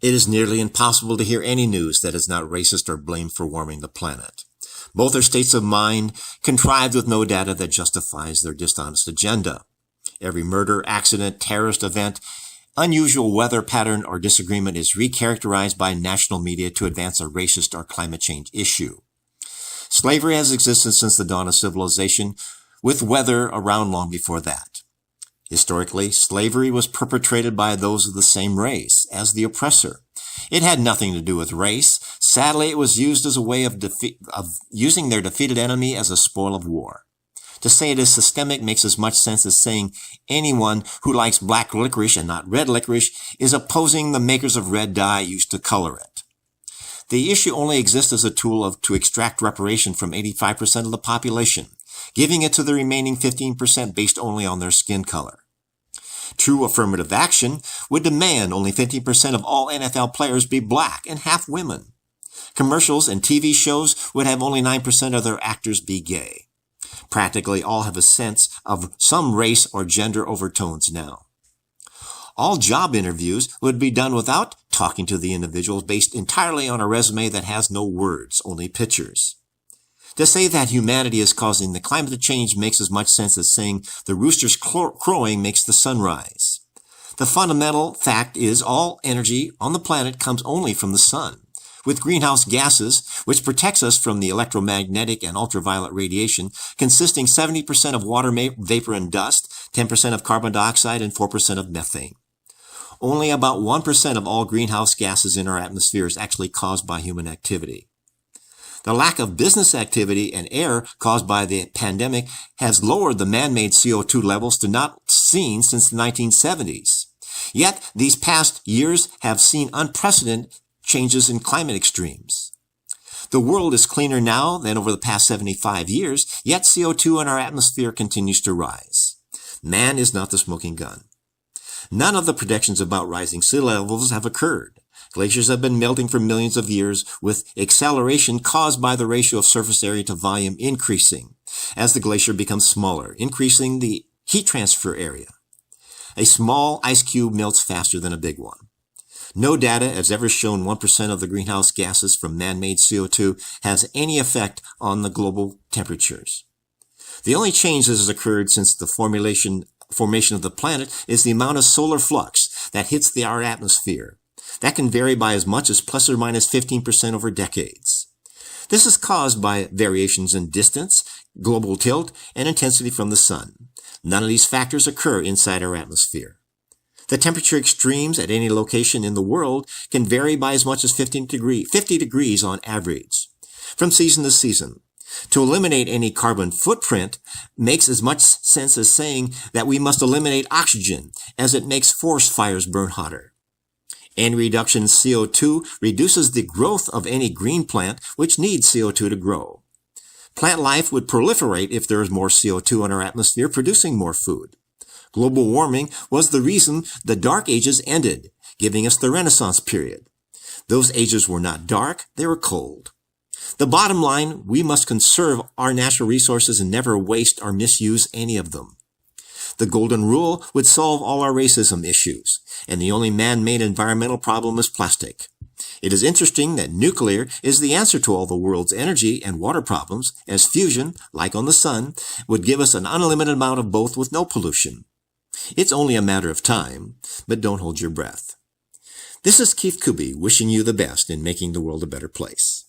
It is nearly impossible to hear any news that is not racist or blamed for warming the planet. Both are states of mind contrived with no data that justifies their dishonest agenda. Every murder, accident, terrorist event, unusual weather pattern, or disagreement is recharacterized by national media to advance a racist or climate change issue. Slavery has existed since the dawn of civilization, with weather around long before that. Historically, slavery was perpetrated by those of the same race as the oppressor. It had nothing to do with race. Sadly, it was used as a way of using their defeated enemy as a spoil of war. To say it is systemic makes as much sense as saying anyone who likes black licorice and not red licorice is opposing the makers of red dye used to color it. The issue only exists as a tool to extract reparation from 85% of the population, giving it to the remaining 15% based only on their skin color. True affirmative action would demand only 50% of all NFL players be black and half women. Commercials and TV shows would have only 9% of their actors be gay. Practically all have a sense of some race or gender overtones now. All job interviews would be done without talking to the individuals based entirely on a resume that has no words, only pictures. To say that humanity is causing the climate change makes as much sense as saying the rooster's crowing makes the sun rise. The fundamental fact is all energy on the planet comes only from the sun, with greenhouse gases, which protects us from the electromagnetic and ultraviolet radiation, consisting 70% of water vapor and dust, 10% of carbon dioxide, and 4% of methane. Only about 1% of all greenhouse gases in our atmosphere is actually caused by human activity. The lack of business activity and air caused by the pandemic has lowered the man-made CO2 levels to not seen since the 1970s. Yet, these past years have seen unprecedented changes in climate extremes. The world is cleaner now than over the past 75 years, yet CO2 in our atmosphere continues to rise. Man is not the smoking gun. None of the predictions about rising sea levels have occurred. Glaciers have been melting for millions of years, with acceleration caused by the ratio of surface area to volume increasing as the glacier becomes smaller, increasing the heat transfer area. A small ice cube melts faster than a big one. No data has ever shown 1% of the greenhouse gases from man-made CO2 has any effect on the global temperatures. The only change that has occurred since the formation of the planet is the amount of solar flux that hits our atmosphere. That can vary by as much as plus or minus 15% over decades. This is caused by variations in distance, global tilt, and intensity from the sun. None of these factors occur inside our atmosphere. The temperature extremes at any location in the world can vary by as much as 50 degrees on average, from season to season. To eliminate any carbon footprint makes as much sense as saying that we must eliminate oxygen, as it makes forest fires burn hotter. Any reduction in CO2 reduces the growth of any green plant, which needs CO2 to grow. Plant life would proliferate if there is more CO2 in our atmosphere, producing more food. Global warming was the reason the Dark Ages ended, giving us the Renaissance period. Those ages were not dark, they were cold. The bottom line, we must conserve our natural resources and never waste or misuse any of them. The Golden Rule would solve all our racism issues, and the only man-made environmental problem is plastic. It is interesting that nuclear is the answer to all the world's energy and water problems, as fusion, like on the sun, would give us an unlimited amount of both with no pollution. It's only a matter of time, but don't hold your breath. This is Keith Kuby wishing you the best in making the world a better place.